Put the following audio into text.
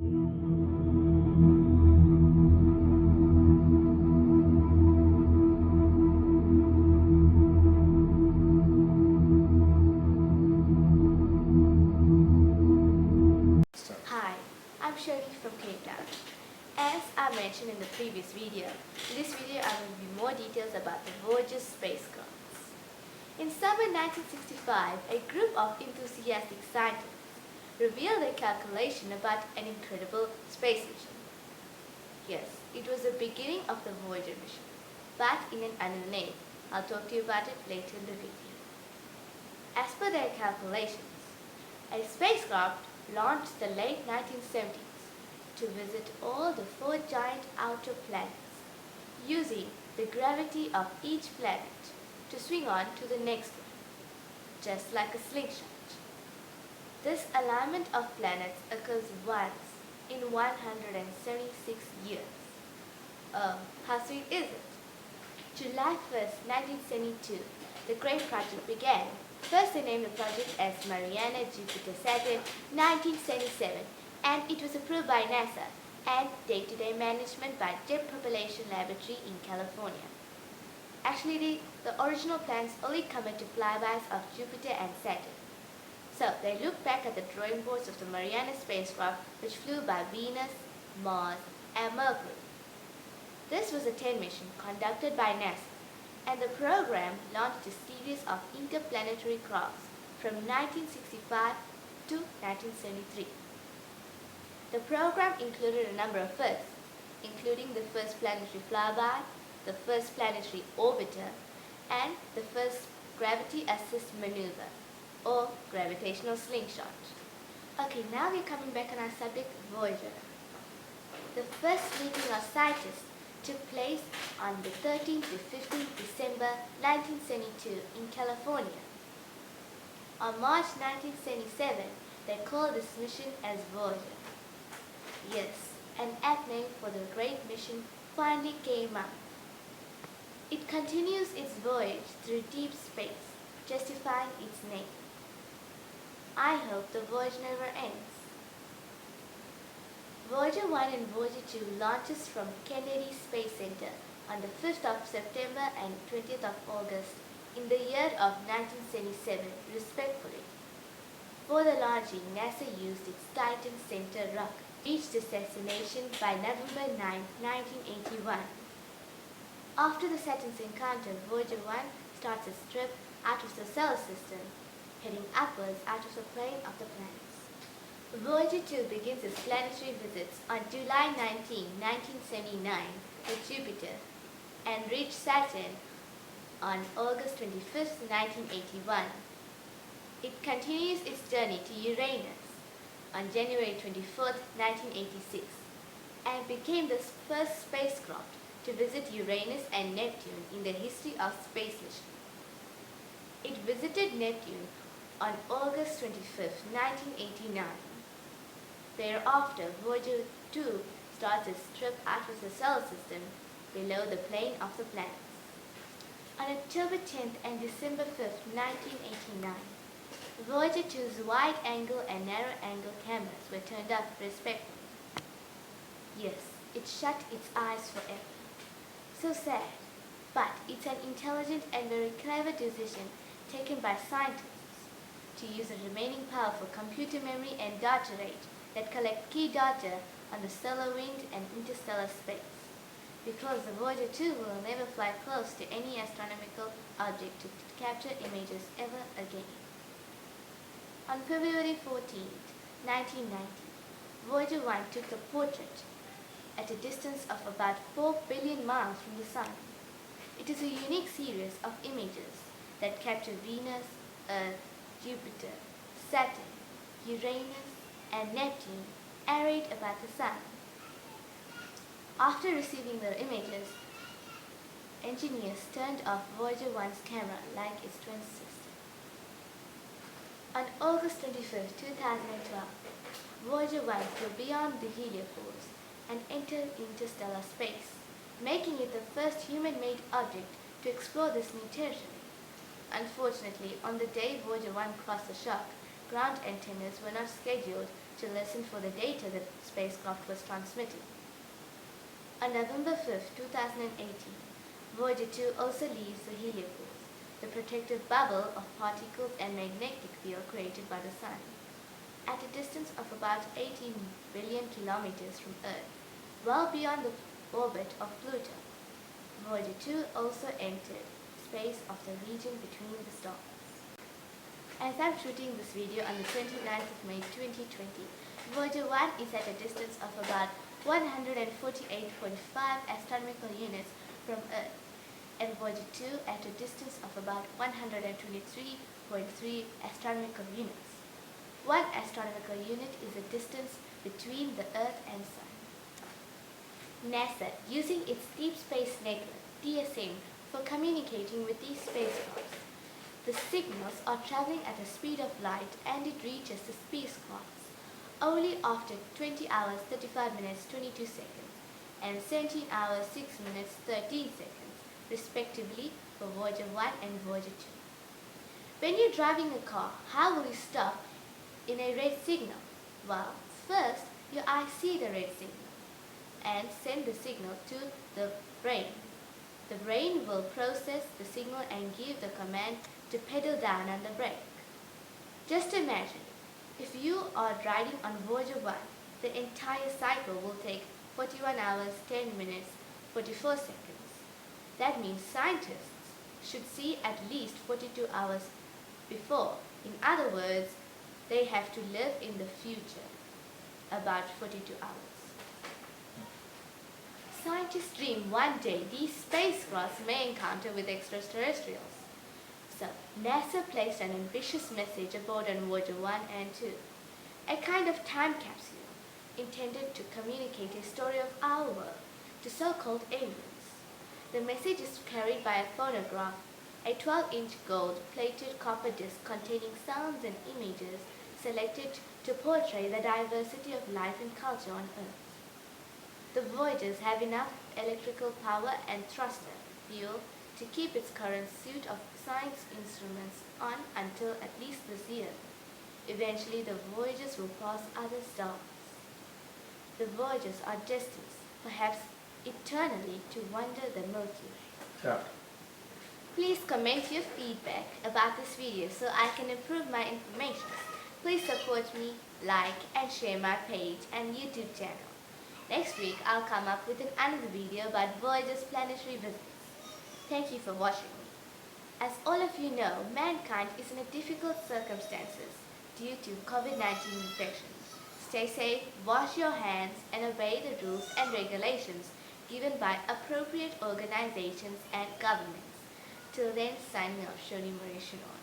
Hi, I'm Shirley from Cape Town. As I mentioned in the previous video, in this video I will give you more details about the Voyager spacecrafts. In summer 1965, a group of enthusiastic scientists revealed a calculation about an incredible space mission. Yes, it was the beginning of the Voyager mission, but in an unknown name. I'll talk to you about it later in the video. As per their calculations, a spacecraft launched the late 1970s to visit all the 4 giant outer planets, using the gravity of each planet to swing on to the next one, just like a slingshot. This alignment of planets occurs once in 176 years. Oh, how sweet is it? July 1st, 1972, the great project began. First they named the project as Mariana Jupiter Saturn 1977, and it was approved by NASA and day-to-day management by Jet Propulsion Laboratory in California. Actually, the original plans only covered to flybys of Jupiter and Saturn. So they looked back at the drawing boards of the Mariana spacecraft, which flew by Venus, Mars, and Mercury. This was a 10 mission conducted by NASA, and the program launched a series of interplanetary crafts from 1965 to 1973. The program included a number of firsts, including the first planetary flyby, the first planetary orbiter, and the first gravity assist maneuver, or gravitational slingshot. Okay, now we're coming back on our subject, Voyager. The first meeting of scientists took place on the 13th to 15th December 1972 in California. On March 1977, they called this mission as Voyager. Yes, an apt name for the great mission finally came up. It continues its voyage through deep space, justifying its name. I hope the voyage never ends. Voyager 1 and Voyager 2 launches from Kennedy Space Center on the 5th of September and 20th of August in the year of 1977, respectively. For the launching, NASA used its Titan Center rocket, reached its destination by November 9, 1981. After the Saturn's encounter, Voyager 1 starts its trip out of the solar system, heading upwards out of the plane of the planets. Voyager 2 begins its planetary visits on July 19, 1979 with Jupiter and reached Saturn on August 25, 1981. It continues its journey to Uranus on January 24, 1986 and became the first spacecraft to visit Uranus and Neptune in the history of space missions. It visited Neptune on August 25, 1989. Thereafter, Voyager 2 starts its trip out of the solar system below the plane of the planets. On October 10th and December 5th, 1989, Voyager 2's wide-angle and narrow-angle cameras were turned up respectively. Yes, it shut its eyes forever. So sad, but it's an intelligent and very clever decision taken by scientists to use the remaining powerful computer memory and data rate that collect key data on the solar wind and interstellar space, because the Voyager 2 will never fly close to any astronomical object to capture images ever again. On February 14, 1990, Voyager 1 took the portrait at a distance of about 4 billion miles from the Sun. It is a unique series of images that capture Venus, Earth, Jupiter, Saturn, Uranus, and Neptune arrayed about the Sun. After receiving the images, engineers turned off Voyager 1's camera like its twin sister. On August 25, 2012, Voyager 1 flew beyond the heliopause and entered interstellar space, making it the first human-made object to explore this new territory. Unfortunately, on the day Voyager 1 crossed the shock, ground antennas were not scheduled to listen for the data that the spacecraft was transmitting. On November 5, 2018, Voyager 2 also leaves the heliopause, the protective bubble of particles and magnetic field created by the Sun, at a distance of about 18 billion kilometers from Earth, well beyond the orbit of Pluto. Voyager 2 also entered space of the region between the stars. As I'm shooting this video on the 29th of May 2020, Voyager 1 is at a distance of about 148.5 astronomical units from Earth, and Voyager 2 at a distance of about 123.3 astronomical units. 1 astronomical unit is the distance between the Earth and Sun. NASA, using its Deep Space Network, DSN, for communicating with these spacecrafts. The signals are traveling at the speed of light, and it reaches the spacecrafts only after 20 hours 35 minutes 22 seconds and 17 hours 6 minutes 13 seconds, respectively, for Voyager 1 and Voyager 2. When you're driving a car, how will you stop in a red signal? Well, first, your eyes see the red signal and send the signal to the brain. The brain will process the signal and give the command to pedal down on the brake. Just imagine, if you are riding on Voyager 1, the entire cycle will take 41 hours, 10 minutes, 44 seconds. That means scientists should see at least 42 hours before. In other words, they have to live in the future, about 42 hours. Scientists dream one day these spacecrafts may encounter with extraterrestrials. So, NASA placed an ambitious message aboard on Voyager 1 and 2, a kind of time capsule intended to communicate a story of our world to so-called aliens. The message is carried by a phonograph, a 12-inch gold-plated copper disc containing sounds and images selected to portray the diversity of life and culture on Earth. The Voyagers have enough electrical power and thruster fuel to keep its current suite of science instruments on until at least this year. Eventually, the Voyagers will pass other stars. The Voyagers are destined, perhaps eternally, to wander the Milky Way. Yeah. Please comment your feedback about this video so I can improve my information. Please support me, like and share my page and YouTube channel. Next week, I'll come up with another video about Voyager's planetary visits. Thank you for watching me. As all of you know, mankind is in a difficult circumstances due to COVID-19 infection. Stay safe, wash your hands, and obey the rules and regulations given by appropriate organizations and governments. Till then, signing off, Shoni Marishanon.